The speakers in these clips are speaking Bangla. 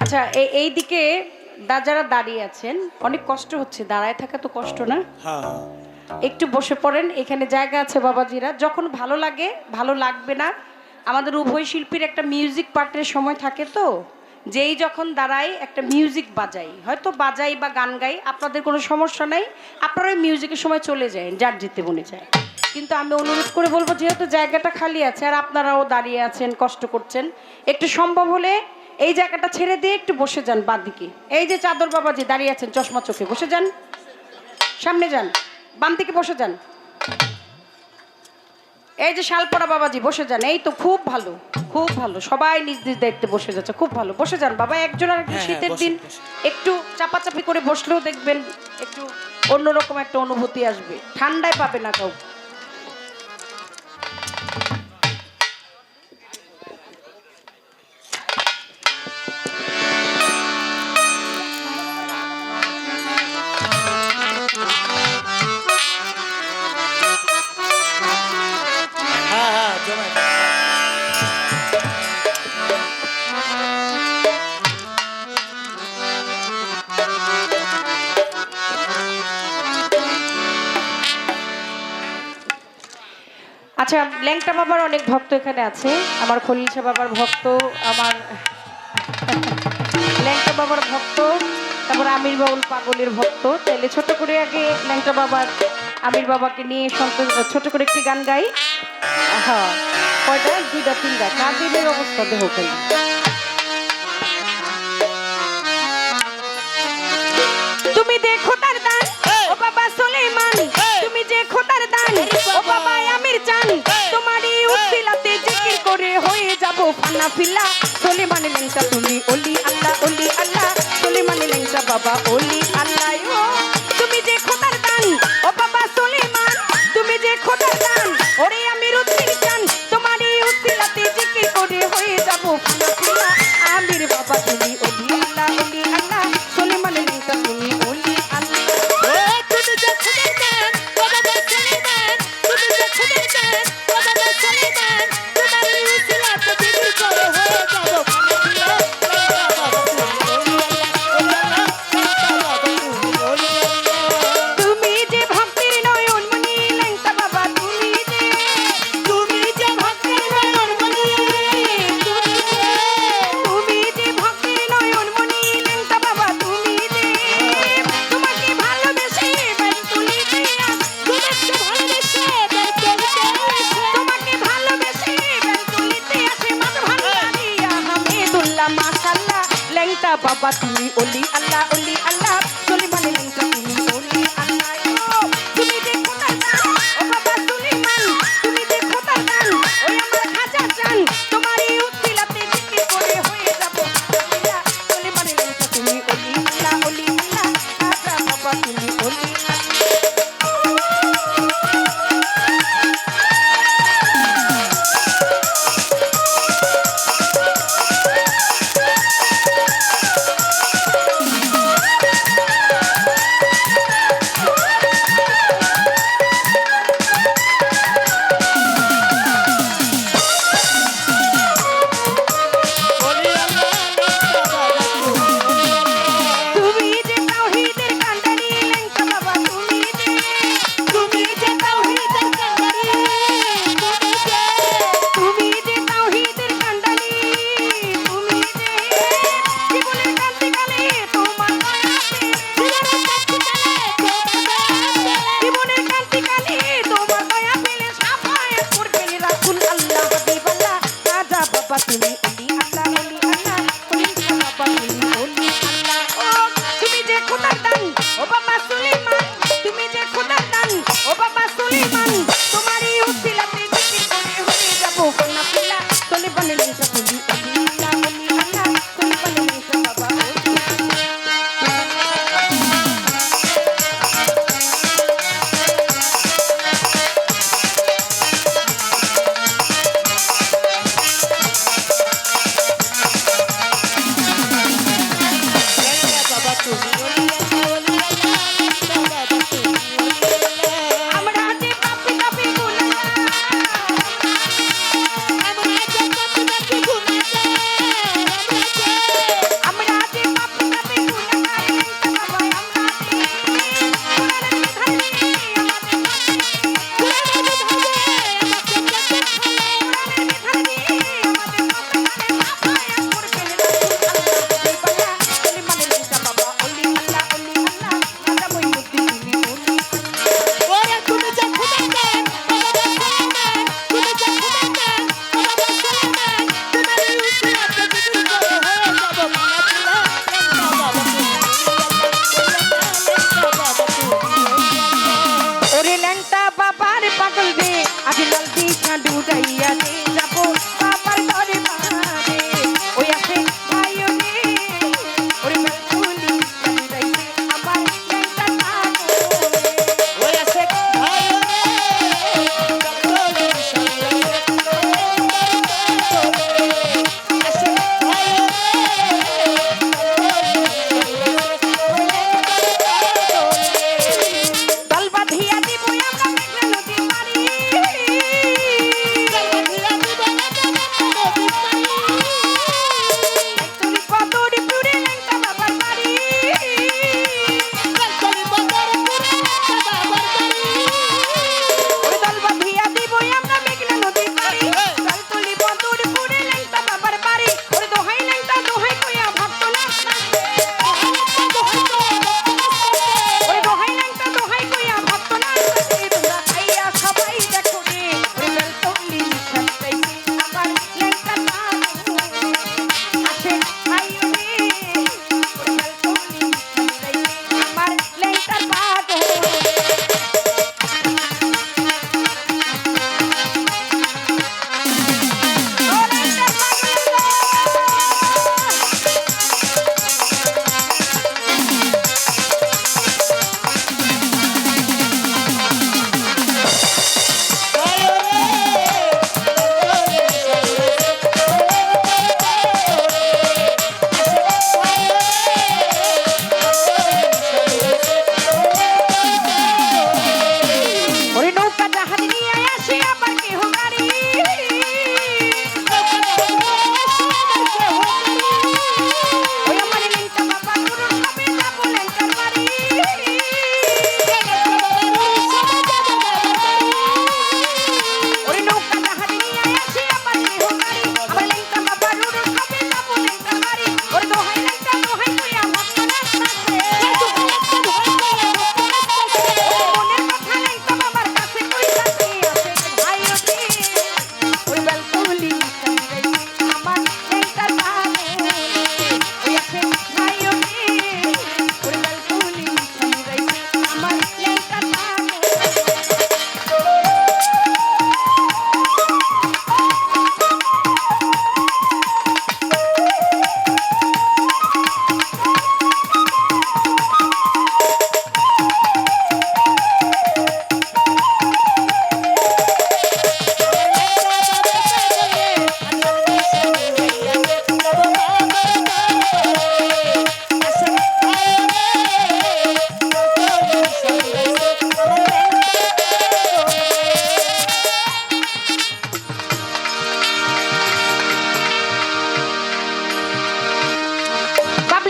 আচ্ছা এই দিকে যারা দাঁড়িয়ে আছেন অনেক কষ্ট হচ্ছে, দাঁড়ায় থাকা তো কষ্ট না? হ্যাঁ একটু বসে পড়েন, এখানে জায়গা আছে বাবাজিরা। যখন ভালো লাগে ভালো লাগবে না, আমাদের উভয় শিল্পীর একটা মিউজিক পার্টের সময় থাকে, তো যেই যখন দাঁড়ায় একটা মিউজিক বাজাই, হয়তো বাজাই বা গান গাই, আপনাদের কোনো সমস্যা নাই, আপনারা ওই মিউজিকের সময় চলে যায় যার যেতে মনে চায়। কিন্তু আমি অনুরোধ করে বলবো, যেহেতু জায়গাটা খালি আছে আর আপনারাও দাঁড়িয়ে আছেন কষ্ট করছেন, একটু সম্ভব হলে এই জায়গাটা ছেড়ে দিয়ে একটু বসে যান বাঁদিকে। এই যে চাদর বাবাজি দাঁড়িয়ে আছেন চশমা চোখে, বসে যান, সামনে যান, বাম দিকে বসে যান। এই যে শালপড়া বাবাজি বসে যান। এই তো খুব ভালো, খুব ভালো, সবাই নিজ নিজ দায়িত্বে বসে যাচ্ছে, খুব ভালো, বসে যান বাবা। একজন আর একটু শীতের দিন একটু চাপাচাপি করে বসলেও দেখবেন একটু অন্যরকম একটা অনুভূতি আসবে, ঠান্ডায় পাবে না কাউ। হ্যাঁ হ্যাঁ জমাই আচ্ছা, ল্যাংটা বাবার অনেক ভক্ত এখানে আছে, আমার খলিল শাহ বাবার ভক্ত, আমার ল্যাংটা বাবার ভক্ত, তারপর আমির বাউল পাগলের ভক্ত। তাইলে ছোট করে আগে ল্যাংটা বাবার আমির বাবাকে নিয়ে ছোট করে একটি গান গাই। হ্যাঁ, কয়টা? দুইটা তিনটা। কাদের অবস্থা দেহ খালি। তুমি দেখো তার দান ও বাবা সুলাইমান, তুমি যে খোদার দান ও বাবা আমির চান, তোমারই উসিলাতে জিকির করে হয়ে যাব ফানা ফিল্লা। সুলাইমান ল্যাংটা তুমি ওলি আল্লাহ, ওলি আল্লাহ, সুলাইমান ল্যাংটা বাবা ওলি আল্লাহ। ও তুমি যে খোদার দান ও বাবা সুলাইমান, তুমি যে খোদার দান ওরে আমির উদ্দিন চান, তোমারই উসিলাতে জিকির করে হয়ে যাব ফানা ফিল্লা। আমির বাবা তুমি ওলি আল্লাহ, ওলি আল্লাহ, সুলাইমান ল্যাংটা তুমি ওলি আল্লাহ। তুমি যে ভক্তির নয়নমণি ল্যাংটা বাবা, তুমি যে, তুমি যে ভক্তির নয়নমণি, তুমি যে ভক্তির নয়নমণি ল্যাংটা বাবা, তুমি যে, তোমাকে ভালোবেসে বাড়ি তুলিতে আসে, তোমাকে ভালোবেসে বাড়ি তুলিতে আসে মাঝ ভান্ডারিয়া হামিদুল্লাহ মাশাআল্লাহ। ল্যাংটা বাবা তুমি ওলি আল্লাহ, ওলি আল্লাহ, সুলাইমান ল্যাংটা তুমি ওলি আল্লাহ। ও তুমি যে খোদার দান ও বাবা সুলাইমান, তুমি যে খোদার দান ওই আমার খাজা চান, তোমারই উসিলাতে জিকির করে হয়ে যাব আল্লাহ। সুলাইমান ল্যাংটা তুমি ওলি আল্লাহ, ওলি আল্লাহ, খাজা বাবা তুমি ওলি আল্লাহ। তুমি যে তাওহীদের কান্ডারি ল্যাংটা বাবা, তুমি যে, তুমি যে তাওহীদের কান্ডারি, তুমি যে তাওহীদের কান্ডারি, তুমি যে জীবনের কান্তিকালে তোমার দয়া পেলে, জীবনের কান্তিকালে তোমার দয়া পেলে সাফায়াত করবেন রাসূল আল্লাহ হাবিবাল্লাহ। রাজা বাবা তুমি ওলি আল্লাহ, ওলি আল্লাহ, খলিল বাবা তুমি ওলি আল্লাহ। ও তুমি যে খোদার দান ও বাবা সুলাইমান, তুমি যে খোদার দান ও বাবা সুলাইমান, তোমারই উসিলাতে জিকির করে হয়ে যাব ফানা ফিল্লা। সুলাইমান ল্যাংটা তুমি ওলি আল্লাহ, ওলি আল্লাহ, সুলাইমান ল্যাংটা বাবা ওলি আল্লাহ।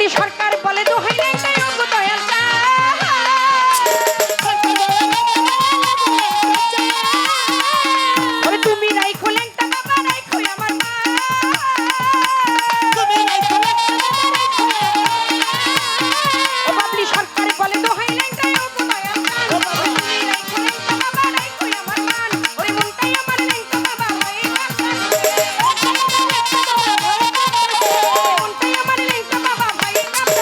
বাবলি সরকার বলে দোহাই ল্যাংটাই ওগো দয়াল চা ওরে তুমি রাইখো ল্যাংটা বাবা রাইখো আমার মা ও বাবলি সরকার বলে দোহাই ল্যাংটাই ওগো দয়াল চা তুমি রাইখো ল্যাংটা বাবা রাইখো আমার মান ওরে মনটাই আমার ল্যাংটা বাবা হয়ে গেছে মনটাই আমার ল্যাংটা বাবা হয়ে গেছে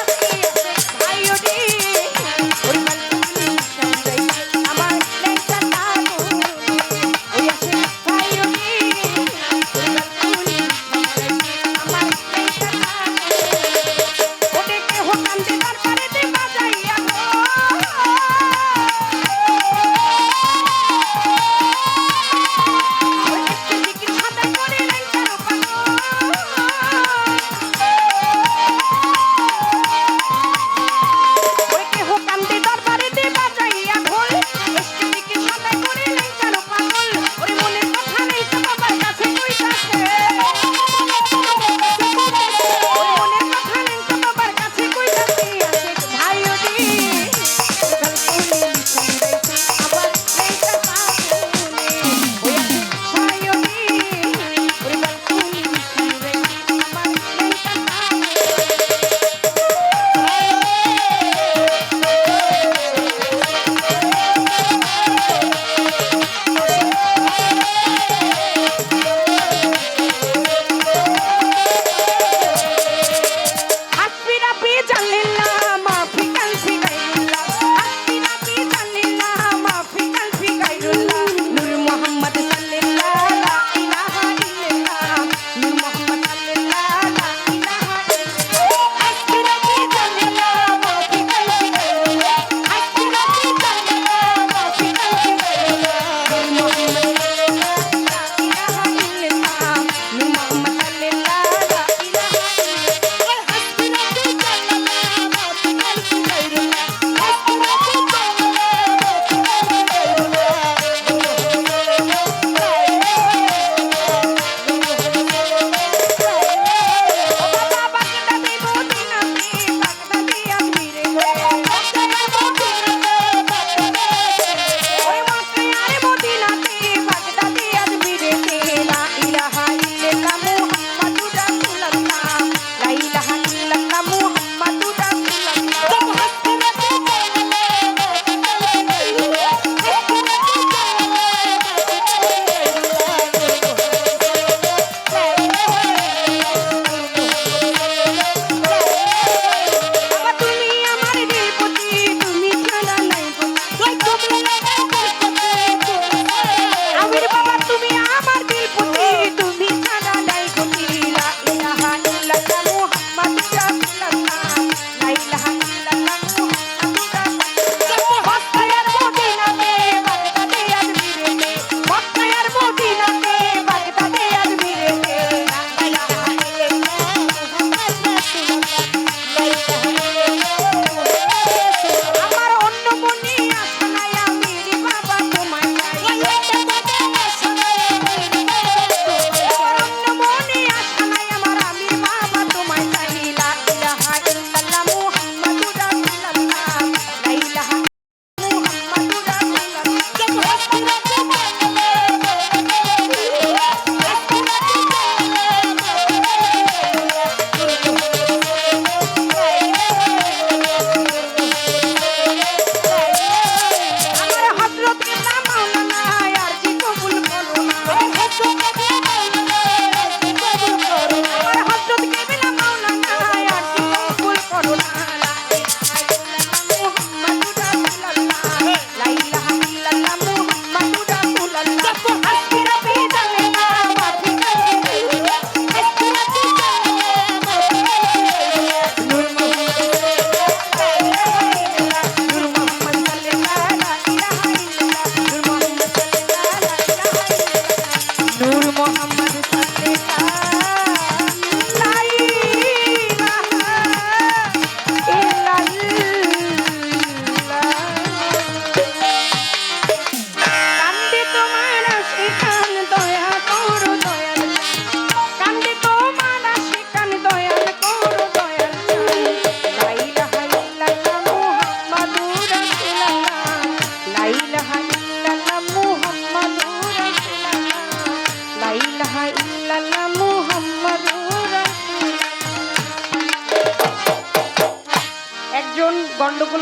একজন গন্ডগোল